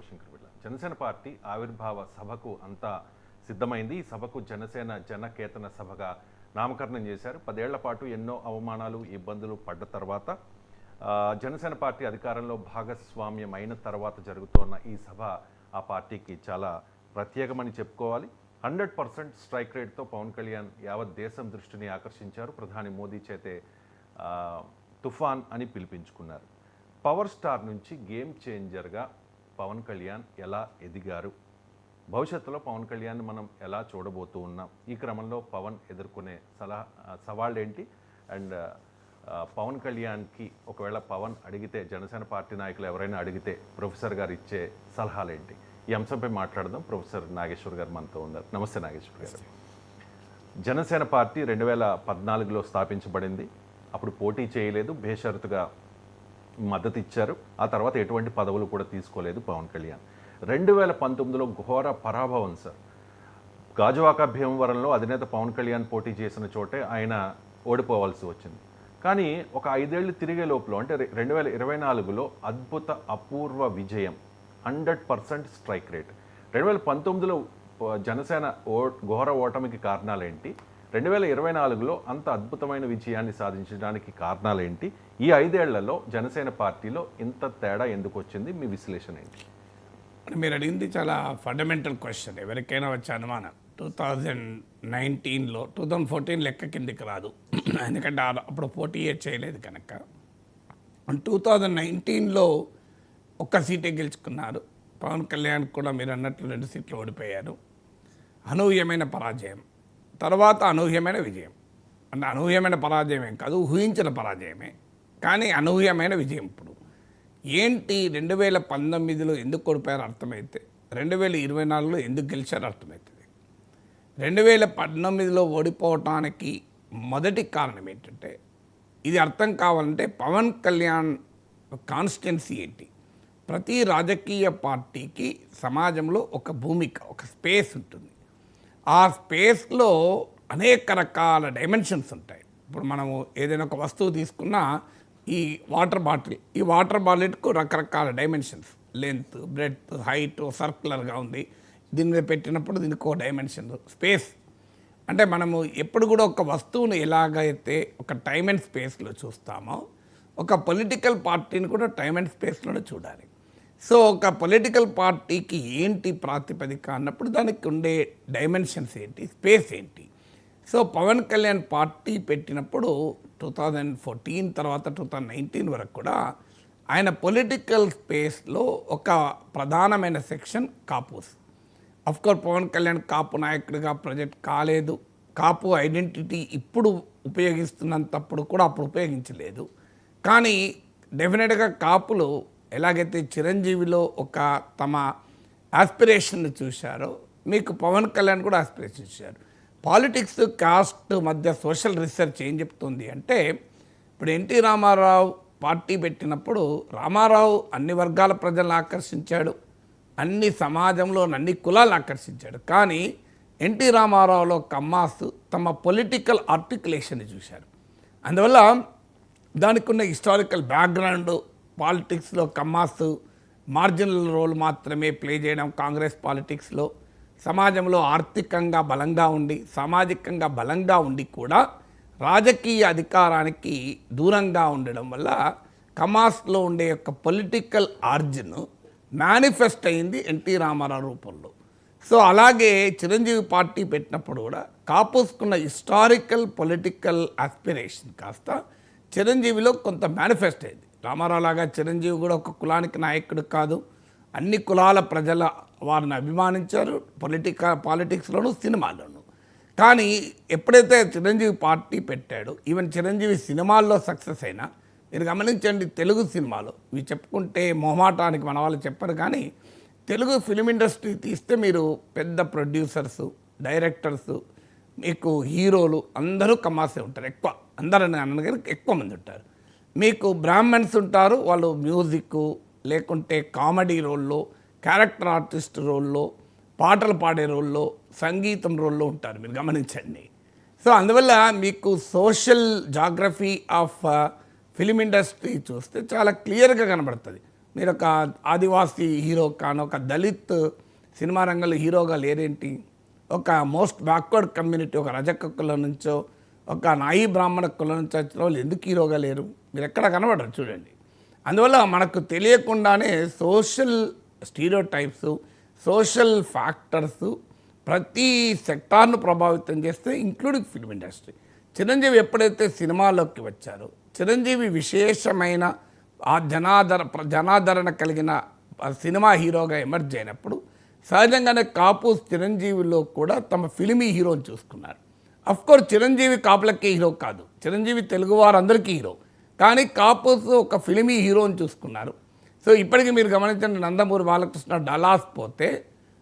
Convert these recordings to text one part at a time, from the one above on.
రవిశంకర్ బిళ్ళ. జనసేన పార్టీ ఆవిర్భావ సభకు అంతా సిద్ధమైంది. ఈ సభకు జనసేన జనకేతన సభగా నామకరణం చేశారు. 10 ఏళ్ల పాటు ఎన్నో అవమానాలు ఇబ్బందులు పడ్డ తర్వాత జనసేన పార్టీ అధికారంలో భాగస్వామ్యం అయిన తర్వాత జరుగుతున్న ఈ సభ ఆ పార్టీకి చాలా ప్రత్యేకమని చెప్పుకోవాలి. 100% స్ట్రైక్ రేట్తో పవన్ కళ్యాణ్ యావత్ దేశం దృష్టిని ఆకర్షించారు. ప్రధాని మోదీ చేతే తుఫాన్ అని పిలిపించుకున్నారు. పవర్ స్టార్ నుంచి గేమ్ చేంజర్గా పవన్ కళ్యాణ్ ఎలా ఎదిగారు, భవిష్యత్తులో పవన్ కళ్యాణ్ మనం ఎలా చూడబోతూ ఉన్నాం, ఈ క్రమంలో పవన్ ఎదుర్కొనే సవాళ్ళు ఏంటి, అండ్ పవన్ కళ్యాణ్కి ఒకవేళ పవన్ అడిగితే, జనసేన పార్టీ నాయకులు ఎవరైనా అడిగితే ప్రొఫెసర్ గారు ఇచ్చే సలహాలు ఏంటి, ఈ అంశంపై మాట్లాడదాం. ప్రొఫెసర్ నాగేశ్వర్ గారు మనతో ఉన్నారు. నమస్తే నాగేశ్వర్ గారు. జనసేన పార్టీ 2014లో స్థాపించబడింది. అప్పుడు పోటీ చేయలేదు, బేషరతుగా మద్దతు ఇచ్చారు. ఆ తర్వాత ఎటువంటి పదవులు కూడా తీసుకోలేదు పవన్ కళ్యాణ్. 2019లో ఘోర పరాభవం సార్. గాజువాక భీమవరంలో అధినేత పవన్ కళ్యాణ్ పోటీ చేసిన చోటే ఆయన ఓడిపోవాల్సి వచ్చింది. కానీ ఒక 5 ఏళ్ళు తిరిగే లోపల, అంటే 2024లో అద్భుత అపూర్వ విజయం, 100% స్ట్రైక్ రేట్. 2019లో జనసేన ఘోర ఓటమికి కారణాలేంటి, 2024లో అంత అద్భుతమైన విజయాన్ని సాధించడానికి కారణాలేంటి, ఈ 5 ఏళ్లలో జనసేన పార్టీలో ఇంత తేడా ఎందుకు వచ్చింది, మీ విశ్లేషణ ఏంటి? మీరు అడిగింది చాలా ఫండమెంటల్ క్వశ్చన్. ఎవరికైనా వచ్చే అనుమానం 2019లో 2014 లెక్క కిందికి రాదు, ఎందుకంటే అప్పుడు పోటీయే చేయలేదు కనుక. 2019లో ఒక్క సీటే గెలుచుకున్నారు. పవన్ కళ్యాణ్ కూడా మీరు అన్నట్లు 2 సీట్లు ఓడిపోయారు. అనూహ్యమైన పరాజయం, తర్వాత అనూహ్యమైన విజయం. అంటే అనూహ్యమైన పరాజయమేం కాదు, ఊహించిన పరాజయమే, కానీ అనూహ్యమైన విజయం. ఇప్పుడు ఏంటి, 2019లో ఎందుకు ఓడిపోయారో అర్థమైతే 2024లో ఎందుకు గెలిచారో అర్థమవుతుంది. 2019లో ఓడిపోవటానికి మొదటి కారణం ఏంటంటే, ఇది అర్థం కావాలంటే పవన్ కళ్యాణ్ కాన్స్టిట్యున్సీ ఏంటి. ప్రతి రాజకీయ పార్టీకి సమాజంలో ఒక భూమిక, ఒక స్పేస్ ఉంటుంది. ఆ స్పేస్లో అనేక రకాల డైమెన్షన్స్ ఉంటాయి. ఇప్పుడు మనము ఏదైనా ఒక వస్తువు తీసుకున్నా, ఈ వాటర్ బాటిల్కు రకరకాల డైమెన్షన్స్, లెంత్, బ్రెడ్త్, హైట్, సర్క్యులర్గా ఉంది. దీని మీద పెట్టినప్పుడు దీనికి ఒక డైమెన్షన్, స్పేస్. అంటే మనము ఎప్పుడు కూడా ఒక వస్తువును ఎలాగైతే ఒక టైమ్ అండ్ స్పేస్లో చూస్తామో, ఒక పొలిటికల్ పార్టీని కూడా టైమ్ అండ్ స్పేస్లోనే చూడాలి. సో ఒక పొలిటికల్ పార్టీకి ఏంటి ప్రాతిపదిక అన్నప్పుడు దానికి ఉండే డైమెన్షన్స్ ఏంటి, స్పేస్ ఏంటి. సో పవన్ కళ్యాణ్ పార్టీ పెట్టినప్పుడు 2014 తర్వాత 2019 వరకు కూడా ఆయన పొలిటికల్ స్పేస్లో ఒక ప్రధానమైన సెక్షన్ కాపుస్. అఫ్కోర్స్ పవన్ కళ్యాణ్ కాపు నాయకుడిగా ప్రొజెక్ట్ కాలేదు. కాపు ఐడెంటిటీ ఇప్పుడు ఉపయోగిస్తున్నంతప్పుడు కూడా అప్పుడు ఉపయోగించలేదు. కానీ డెఫినెట్గా కాపులు ఎలాగైతే చిరంజీవిలో ఒక తమ ఆస్పిరేషన్ని చూశారో, మీకు పవన్ కళ్యాణ్ కూడా ఆస్పిరేషన్ చూశారు. పాలిటిక్స్, కాస్ట్ మధ్య సోషల్ రీసెర్చ్ ఏం చెప్తుంది అంటే, ఇప్పుడు ఎన్టీ రామారావు పార్టీ పెట్టినప్పుడు రామారావు అన్ని వర్గాల ప్రజలను ఆకర్షించాడు, అన్ని సమాజంలో అన్ని కులాలను ఆకర్షించాడు. కానీ ఎన్టీ రామారావులో కమ్మాస్ తమ పొలిటికల్ ఆర్టికులేషన్ని చూశారు. అందువల్ల దానికి ఉన్న హిస్టారికల్ బ్యాక్గ్రౌండ్, పాలిటిక్స్లో కమ్మాస్ మార్జినల్ రోల్ మాత్రమే ప్లే చేయడం, కాంగ్రెస్ పాలిటిక్స్లో సమాజంలో ఆర్థికంగా బలంగా ఉండి, సామాజికంగా బలంగా ఉండి కూడా రాజకీయ అధికారానికి దూరంగా ఉండడం వల్ల కమాస్లో ఉండే యొక్క పొలిటికల్ ఆర్జిన్ మేనిఫెస్ట్ అయింది ఎన్టీ రామారావు రూపంలో. సో అలాగే చిరంజీవి పార్టీ పెట్టినప్పుడు కూడా కాపుసుకున్న హిస్టారికల్ పొలిటికల్ ఆస్పిరేషన్ కాస్త చిరంజీవిలో కొంత మేనిఫెస్ట్ అయింది. రామారావు లాగా చిరంజీవి కూడా ఒక కులానికి నాయకుడు కాదు, అన్ని కులాల ప్రజల వారిని అభిమానించారు పాలిటిక్స్లోనూ సినిమాల్లోనూ. కానీ ఎప్పుడైతే చిరంజీవి పార్టీ పెట్టాడో, ఈవెన్ చిరంజీవి సినిమాల్లో సక్సెస్ అయినా మీరు గమనించండి, తెలుగు సినిమాలో ఇవి చెప్పుకుంటే మొహమాటానికి మన వాళ్ళు చెప్పరు, కానీ తెలుగు ఫిలిం ఇండస్ట్రీ తీస్తే మీరు పెద్ద ప్రొడ్యూసర్సు, డైరెక్టర్సు, మీకు హీరోలు అందరూ కమాసే ఉంటారు. ఎక్కువ అందరని అనగానే ఎక్కువ మంది ఉంటారు. మీకు బ్రాహ్మణ్స్ ఉంటారు, వాళ్ళు మ్యూజిక్ లేకుంటే కామెడీ రోల్లో, క్యారెక్టర్ ఆర్టిస్ట్ రోల్లో, పాటలు పాడే రోల్లో, సంగీతం రోల్లో ఉంటారు, మీరు గమనించండి. సో అందువల్ల మీకు social geography of film industry చూస్తే చాలా క్లియర్గా కనబడుతుంది. మీరు ఒక ఆదివాసీ హీరో కానీ ఒక దళిత్ సినిమా రంగంలో హీరోగా లేరేంటి? ఒక మోస్ట్ బ్యాక్వర్డ్ కమ్యూనిటీ, ఒక రజక కులం నుంచో ఒక నాయి బ్రాహ్మణ కులం నుంచి వచ్చిన వాళ్ళు ఎందుకు హీరోగా లేరు? మీరు ఎక్కడ కనబడరు చూడండి. అందువల్ల మనకు తెలియకుండానే సోషల్ స్టీరియోటైప్స్, సోషల్ ఫ్యాక్టర్స్ ప్రతి సెక్టార్ను ప్రభావితం చేస్తే, ఇంక్లూడింగ్ ఫిల్మ్ ఇండస్ట్రీ. చిరంజీవి ఎప్పుడైతే సినిమాలోకి వచ్చారో, చిరంజీవి విశేషమైన ఆ జనాదరణ కలిగిన సినిమా హీరోగా ఎమర్జ్ అయినప్పుడు సహజంగానే కాపు చిరంజీవిలో కూడా తమ ఫిల్మీ హీరోని చూసుకున్నారు. అఫ్కోర్స్ చిరంజీవి కాపులకే హీరో కాదు, చిరంజీవి తెలుగు వారందరికీ హీరో, కానీ కాపుస్ ఒక ఫిల్మీ హీరోని చూసుకున్నారు. సో ఇప్పటికీ మీరు గమనించండి, నందమూరి బాలకృష్ణ డలాస్ పోతే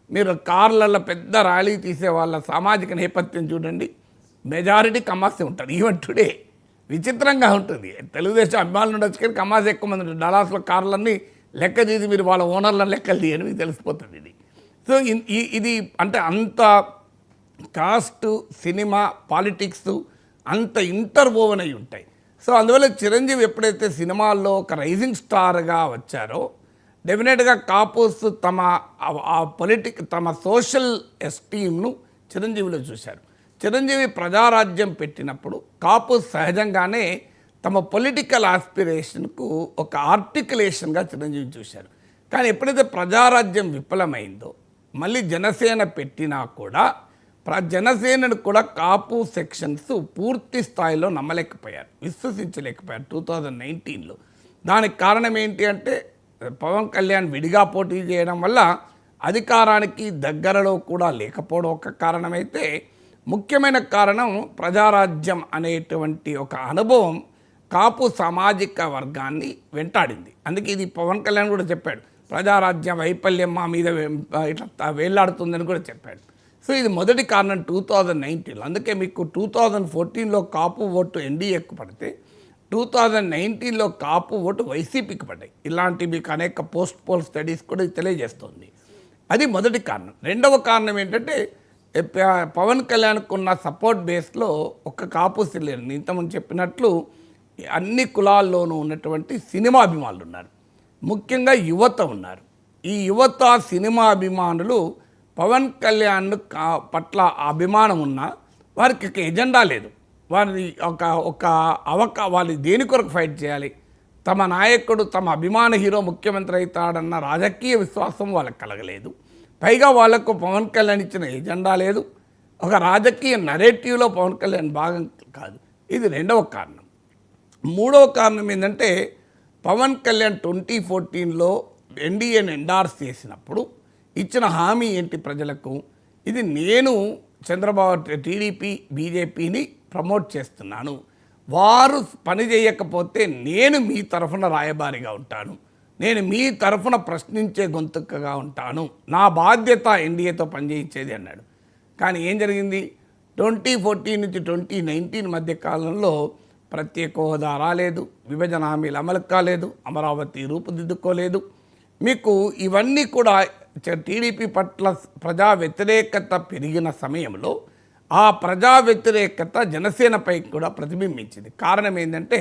మీరు కార్లలో పెద్ద ర్యాలీ తీసే వాళ్ళ సామాజిక నేపథ్యం చూడండి, మెజారిటీ కమ్మాసే ఉంటారు. ఈవెన్ టుడే విచిత్రంగా ఉంటుంది. తెలుగుదేశం అభిమానులు ఉండొచ్చు కానీ కమ్మాసే ఎక్కువ మంది ఉంటారు. డలాస్లో కార్లన్నీ లెక్క తీసి మీరు వాళ్ళ ఓనర్లను లెక్కలు తీయని మీకు తెలిసిపోతుంది ఇది. సో ఇది అంటే అంత కాస్ట్, సినిమా, పాలిటిక్స్ అంత ఇంటర్వోవెన్ అయి ఉంటాయి. సో అందువల్ల చిరంజీవి ఎప్పుడైతే సినిమాల్లో ఒక రైజింగ్ స్టార్గా వచ్చారో, డెఫినెట్గా కాపుస్ తమ సోషల్ ఎస్టీమ్ను చిరంజీవిలో చూశారు. చిరంజీవి ప్రజారాజ్యం పెట్టినప్పుడు కాపుస్ సహజంగానే తమ పొలిటికల్ ఆస్పిరేషన్కు ఒక ఆర్టికులేషన్గా చిరంజీవి చూశారు. కానీ ఎప్పుడైతే ప్రజారాజ్యం విఫలమైందో, మళ్ళీ జనసేన పెట్టినా కూడా జనసేనను కూడా కాపు సెక్షన్స్ పూర్తి స్థాయిలో నమ్మలేకపోయారు, విశ్వసించలేకపోయారు 2019లో. దానికి కారణం ఏంటి అంటే, పవన్ కళ్యాణ్ విడిగా పోటీ చేయడం వల్ల అధికారానికి దగ్గరలో కూడా లేకపోవడం ఒక కారణమైతే, ముఖ్యమైన కారణం ప్రజారాజ్యం అనేటువంటి ఒక అనుభవం కాపు సామాజిక వర్గాన్ని వెంటాడింది. అందుకే ఇది పవన్ కళ్యాణ్ కూడా చెప్పాడు, ప్రజారాజ్యం వైఫల్యం మా మీద ఇట్లా వేలాడుతుందని కూడా చెప్పాడు. సో ఇది మొదటి కారణం 2019లో. అందుకే మీకు 2014లో కాపు ఓటు ఎన్డీఏకు పడితే 2019లో కాపు ఓటు వైసీపీకి పడ్డాయి. ఇలాంటి మీకు అనేక పోల్ స్టడీస్ కూడా తెలియజేస్తుంది. అది మొదటి కారణం. రెండవ కారణం ఏంటంటే, పవన్ కళ్యాణ్కు ఉన్న సపోర్ట్ బేస్లో ఒక కాపు లేరు. ఇంతకుముందు చెప్పినట్లు అన్ని కులాల్లోనూ ఉన్నటువంటి సినిమా అభిమానులు ఉన్నారు, ముఖ్యంగా యువత ఉన్నారు. ఈ యువత సినిమా అభిమానులు పవన్ కళ్యాణ్ పట్ల అభిమానం ఉన్నా వారికి ఒక ఎజెండా లేదు. వారి వాళ్ళు దేని కొరకు ఫైట్ చేయాలి, తమ నాయకుడు తమ అభిమాన హీరో ముఖ్యమంత్రి అవుతాడన్న రాజకీయ విశ్వాసం వాళ్ళకి కలగలేదు. పైగా వాళ్లకు పవన్ కళ్యాణ్ ఇచ్చిన ఎజెండా లేదు, ఒక రాజకీయ నరేటివ్లో పవన్ కళ్యాణ్ భాగం కాదు. ఇది రెండవ కారణం. మూడవ కారణం ఏంటంటే, పవన్ కళ్యాణ్ 2014లో ఎన్డీఏని ఎండార్స్ చేసినప్పుడు ఇచ్చిన హామీ ఏంటి ప్రజలకు? ఇది నేను చంద్రబాబు టీడీపీ బీజేపీని ప్రమోట్ చేస్తున్నాను, వారు పని చేయకపోతే నేను మీ తరఫున రాయబారిగా ఉంటాను, నేను మీ తరఫున ప్రశ్నించే గొంతుకగా ఉంటాను, నా బాధ్యత ఎన్డీఏతో పనిచేయించేది అన్నాడు. కానీ ఏం జరిగింది? 2014 నుంచి 2019 మధ్య కాలంలో ప్రత్యేక హోదా రాలేదు, విభజన హామీలు అమలు కాలేదు, అమరావతి రూపుదిద్దుకోలేదు. మీకు ఇవన్నీ కూడా టీడీపీ పట్ల ప్రజా వ్యతిరేకత పెరిగిన సమయంలో ఆ ప్రజా వ్యతిరేకత జనసేనపై కూడా ప్రతిబింబించింది. కారణం ఏంటంటే,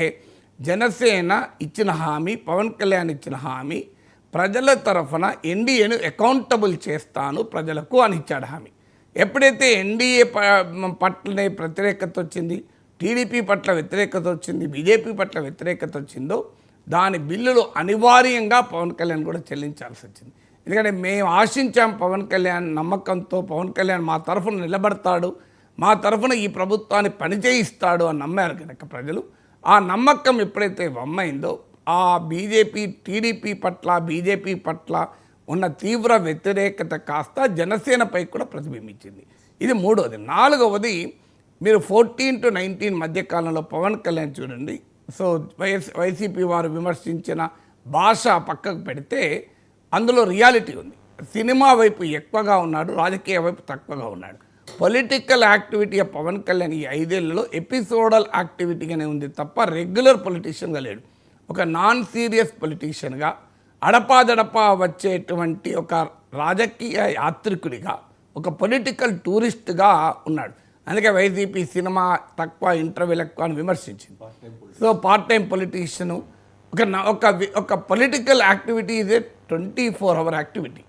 జనసేన ఇచ్చిన హామీ, పవన్ కళ్యాణ్ ఇచ్చిన హామీ, ప్రజల తరఫున ఎన్డీఏను అకౌంటబుల్ చేస్తాను ప్రజలకు అని ఇచ్చాడు హామీ. ఎప్పుడైతే ఎన్డీఏ పట్లనే వ్యతిరేకత వచ్చింది, టీడీపీ పట్ల వ్యతిరేకత వచ్చింది, బీజేపీ పట్ల వ్యతిరేకత వచ్చిందో, దాని బిల్లులు అనివార్యంగా పవన్ కళ్యాణ్ కూడా చెల్లించాల్సి వచ్చింది. ఎందుకంటే మేము ఆశించాం పవన్ కళ్యాణ్ నమ్మకంతో, పవన్ కళ్యాణ్ మా తరఫున నిలబడతాడు, మా తరఫున ఈ ప్రభుత్వాన్ని పనిచేయిస్తాడు అని నమ్మారు కనుక ప్రజలు. ఆ నమ్మకం ఎప్పుడైతే వమ్మైందో, ఆ టీడీపీ పట్ల ఉన్న తీవ్ర వ్యతిరేకత కాస్త జనసేనపై కూడా ప్రతిబింబించింది. ఇది మూడవది. నాలుగవది, మీరు 14 to 19 మధ్యకాలంలో పవన్ కళ్యాణ్ చూడండి. సో వైసీపీ వారు విమర్శించిన భాష పక్కకు పెడితే అందులో రియాలిటీ ఉంది. సినిమా వైపు ఎక్కువగా ఉన్నాడు, రాజకీయ వైపు తక్కువగా ఉన్నాడు. పొలిటికల్ యాక్టివిటీ పవన్ కళ్యాణ్ ఈ 5 ఏళ్లలో ఎపిసోడల్ యాక్టివిటీగానే ఉంది తప్ప రెగ్యులర్ పొలిటీషియన్గా లేడు. ఒక నాన్ సీరియస్ పొలిటీషియన్గా, అడపాదడపా వచ్చేటువంటి ఒక రాజకీయ యాత్రికుడిగా, ఒక పొలిటికల్ టూరిస్ట్గా ఉన్నాడు. అందుకే వైసీపీ సినిమా తక్కువ, ఇంటర్వ్యూలు ఎక్కువ అని విమర్శించింది. సో పార్ట్ టైం పొలిటీషియను, ఒక political activity is a 24 hour activity.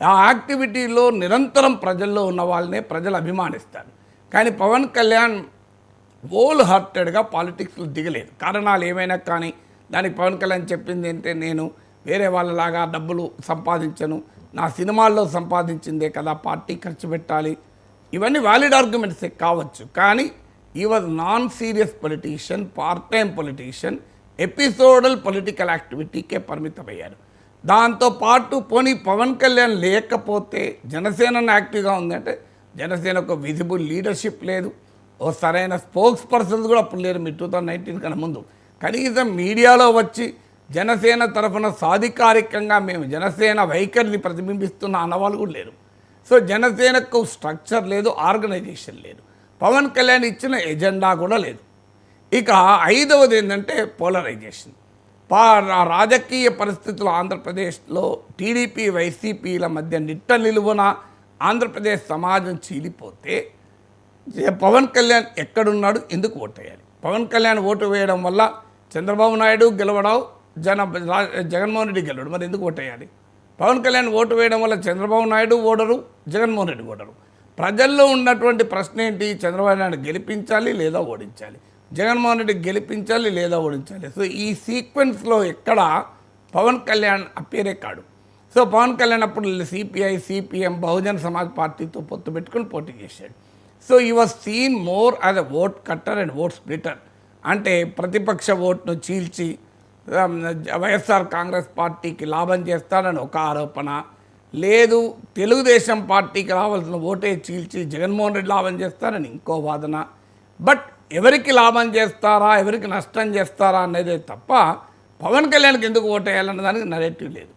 ఆ యాక్టివిటీలో నిరంతరం ప్రజల్లో ఉన్న వాళ్ళనే ప్రజలు అభిమానిస్తారు. కానీ పవన్ కళ్యాణ్ హోల్ హార్టెడ్గా పాలిటిక్స్లో దిగలేదు. కారణాలు ఏమైనా కానీ దానికి పవన్ కళ్యాణ్ చెప్పింది ఏంటంటే, నేను వేరే వాళ్ళలాగా డబ్బులు సంపాదించను, నా సినిమాల్లో సంపాదించిందే కదా పార్టీ ఖర్చు పెట్టాలి. ఇవన్నీ వ్యాలిడ్ ఆర్గ్యుమెంట్సే కావచ్చు, కానీ ఈ was non serious politician, part time politician, episodal political యాక్టివిటీకే పరిమితమయ్యారు. దాంతోపాటు పోనీ పవన్ కళ్యాణ్ లేకపోతే జనసేన యాక్టివ్గా ఉందంటే, జనసేనకు విజిబుల్ లీడర్షిప్ లేదు, ఓ సరైన స్పోక్స్ పర్సన్స్ కూడా అప్పుడు లేరు. మీరు 2019 కన్నా ముందు కనీసం మీడియాలో వచ్చి జనసేన తరఫున సాధికారికంగా మేము జనసేన వైఖరిని ప్రతిబింబిస్తున్న అన్నవాళ్ళు కూడా లేరు. సో జనసేనకు స్ట్రక్చర్ లేదు, ఆర్గనైజేషన్ లేదు, పవన్ కళ్యాణ్ ఇచ్చిన ఎజెండా కూడా లేదు. ఇక ఐదవది ఏంటంటే పోలరైజేషన్. రాజకీయ పరిస్థితులు ఆంధ్రప్రదేశ్లో టీడీపీ వైసీపీల మధ్య నిట్ట నిలువున ఆంధ్రప్రదేశ్ సమాజం చీలిపోతే పవన్ కళ్యాణ్ ఎక్కడున్నాడు, ఎందుకు ఓటు వేయాలి? పవన్ కళ్యాణ్ ఓటు వేయడం వల్ల చంద్రబాబు నాయుడు గెలవడం, జగన్మోహన్ రెడ్డి గెలవడు, మరి ఎందుకు ఓటు వేయాలి? పవన్ కళ్యాణ్ ఓటు వేయడం వల్ల చంద్రబాబు నాయుడు ఓడరు, జగన్మోహన్ రెడ్డి ఓడరు. ప్రజల్లో ఉన్నటువంటి ప్రశ్న ఏంటి? చంద్రబాబు నాయుడు గెలిపించాలి లేదా ఓడించాలి, జగన్మోహన్ రెడ్డి గెలిపించాలి లేదా ఓడించాలి. సో ఈ సీక్వెన్స్లో ఎక్కడ పవన్ కళ్యాణ్ అప్పేరే కాడు. సో పవన్ కళ్యాణ్ అప్పుడు సిపిఐ, సిపిఎం, బహుజన్ సమాజ్ పార్టీతో పొత్తు పెట్టుకుని పోటీ చేశాడు. సో ఈ was seen more as a vote cutter and vote splitter. అంటే ప్రతిపక్ష ఓట్ను చీల్చి వైఎస్ఆర్ కాంగ్రెస్ పార్టీకి లాభం చేస్తాడని ఒక ఆరోపణ, లేదు తెలుగుదేశం పార్టీకి రావాల్సిన ఓటే చీల్చి జగన్మోహన్ రెడ్డి లాభం చేస్తారని ఇంకో వాదన. బట్ ఎవరికి లాభం చేస్తారా, ఎవరికి నష్టం చేస్తారా అనేది తప్ప పవన్ కళ్యాణ్కి ఎందుకు ఓటు వేయాలన్న దానికి నరేటివ్ లేదు.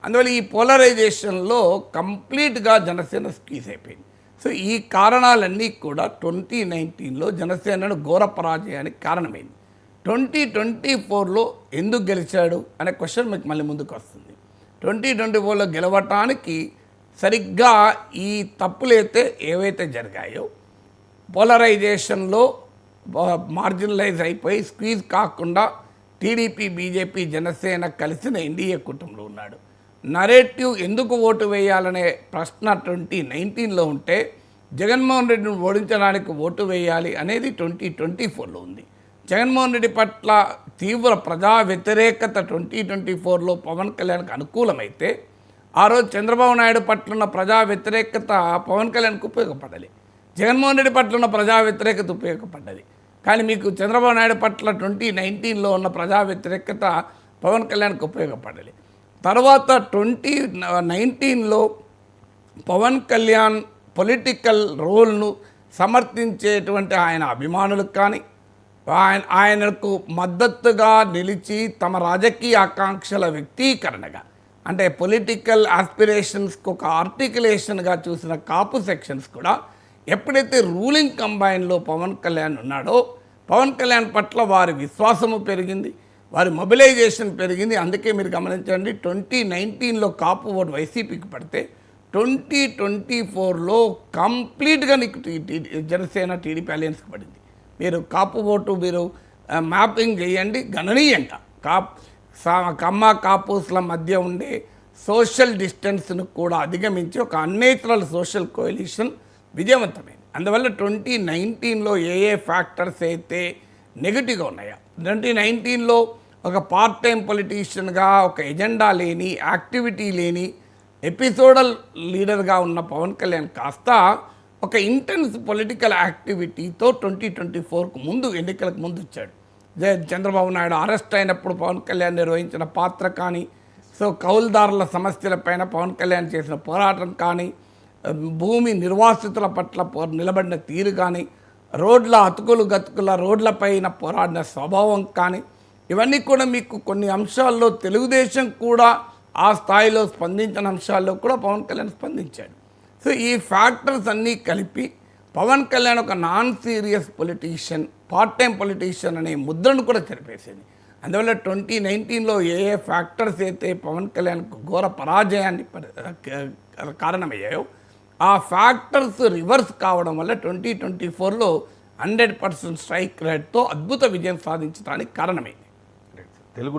అందువల్ల ఈ పోలరైజేషన్లో కంప్లీట్గా జనసేన స్క్వీజ్ అయిపోయింది. సో ఈ కారణాలన్నీ కూడా 2019లో జనసేనను ఘోర పరాజయానికి కారణమైంది. 2024లో ఎందుకు గెలిచాడు అనే క్వశ్చన్ మీకు మళ్ళీ ముందుకు వస్తుంది. 2024లో గెలవటానికి సరిగ్గా ఈ తప్పులైతే ఏవైతే జరిగాయో, పోలరైజేషన్లో మార్జినలైజ్ అయిపోయి స్క్వీజ్ కాకుండా టీడీపీ, బీజేపీ, జనసేన కలిసిన ఎన్డీఏ కుటుంబంలో ఉన్నాడు. నరేటివ్ ఎందుకు ఓటు వేయాలనే ప్రశ్న 2019లో ఉంటే, జగన్మోహన్ రెడ్డిని ఓడించడానికి ఓటు వేయాలి అనేది 2024లో ఉంది. జగన్మోహన్ రెడ్డి పట్ల తీవ్ర ప్రజా వ్యతిరేకత 2024లో పవన్ కళ్యాణ్కి అనుకూలమైతే, ఆ రోజు చంద్రబాబు నాయుడు పట్ల ఉన్న ప్రజా వ్యతిరేకత పవన్ కళ్యాణ్కి ఉపయోగపడాలి, జగన్మోహన్ రెడ్డి పట్ల ఉన్న ప్రజా వ్యతిరేకత ఉపయోగపడ్డది. కానీ మీకు చంద్రబాబు నాయుడు పట్ల 2019లో ఉన్న ప్రజా వ్యతిరేకత పవన్ కళ్యాణ్కి ఉపయోగపడాలి. తర్వాత 2019లో పవన్ కళ్యాణ్ పొలిటికల్ రోల్ను సమర్థించేటువంటి ఆయన అభిమానులకు కానీ, ఆయనకు మద్దతుగా నిలిచి తమ రాజకీయ ఆకాంక్షల వ్యక్తీకరణగా, అంటే పొలిటికల్ ఆస్పిరేషన్స్కి ఒక ఆర్టికులేషన్గా చూసిన కాపు సెక్షన్స్ కూడా ఎప్పుడైతే రూలింగ్ కంబైన్లో పవన్ కళ్యాణ్ ఉన్నాడో, పవన్ కళ్యాణ్ పట్ల వారి విశ్వాసము పెరిగింది, వారి మొబిలైజేషన్ పెరిగింది. అందుకే మీరు గమనించండి, 2019లో కాపు ఓటు వైసీపీకి పడితే 2024లో కంప్లీట్గా నీకు జనసేన టీడీపీ అలయన్స్కి పడింది. మీరు కాపు ఓటు మీరు మ్యాపింగ్ చేయండి, గణనీయంగా కమ్మ కాపుస్ల మధ్య ఉండే సోషల్ డిస్టెన్స్ను కూడా అధిగమించి ఒక అన్నేచురల్ సోషల్ కోalition విజయవంతమైంది. అందువల్ల 2019లో ఏ ఫ్యాక్టర్స్ అయితే నెగిటివ్గా ఉన్నాయో, 2019లో ఒక పార్ట్ టైం పొలిటీషియన్గా, ఒక ఎజెండా లేని, యాక్టివిటీ లేని, ఎపిసోడల్ లీడర్గా ఉన్న పవన్ కళ్యాణ్ కాస్త ఒక ఇంటెన్స్ పొలిటికల్ యాక్టివిటీతో 2024కు ముందు, ఎన్నికలకు ముందు వచ్చాడు. చంద్రబాబు నాయుడు అరెస్ట్ అయినప్పుడు పవన్ కళ్యాణ్ నిర్వహించిన పాత్ర కానీ, సో కౌలుదారుల సమస్యలపైన పవన్ కళ్యాణ్ చేసిన పోరాటం కానీ, భూమి నిర్వాసితుల పట్ల నిలబడిన తీరు కానీ, రోడ్ల అతుకులు గతుకుల రోడ్లపైన పోరాడిన స్వభావం కానీ, ఇవన్నీ కూడా మీకు కొన్ని అంశాల్లో తెలుగుదేశం కూడా ఆ స్థాయిలో స్పందించిన అంశాల్లో కూడా పవన్ కళ్యాణ్ స్పందించాడు. సో ఈ ఫ్యాక్టర్స్ అన్నీ కలిపి పవన్ కళ్యాణ్ ఒక non serious politician, part time politician అనే ముద్రను కూడా చెరిపేసింది. అందువల్ల 2019లో ఏ ఫ్యాక్టర్స్ అయితే పవన్ కళ్యాణ్కు ఘోర పరాజయాన్ని కారణమయ్యాయో, ఆ ఫ్యాక్టర్స్ రివర్స్ కావడం వల్ల 2024లో 100% స్ట్రైక్ రేట్తో అద్భుత విజయం సాధించడానికి కారణమైంది. తెలుగు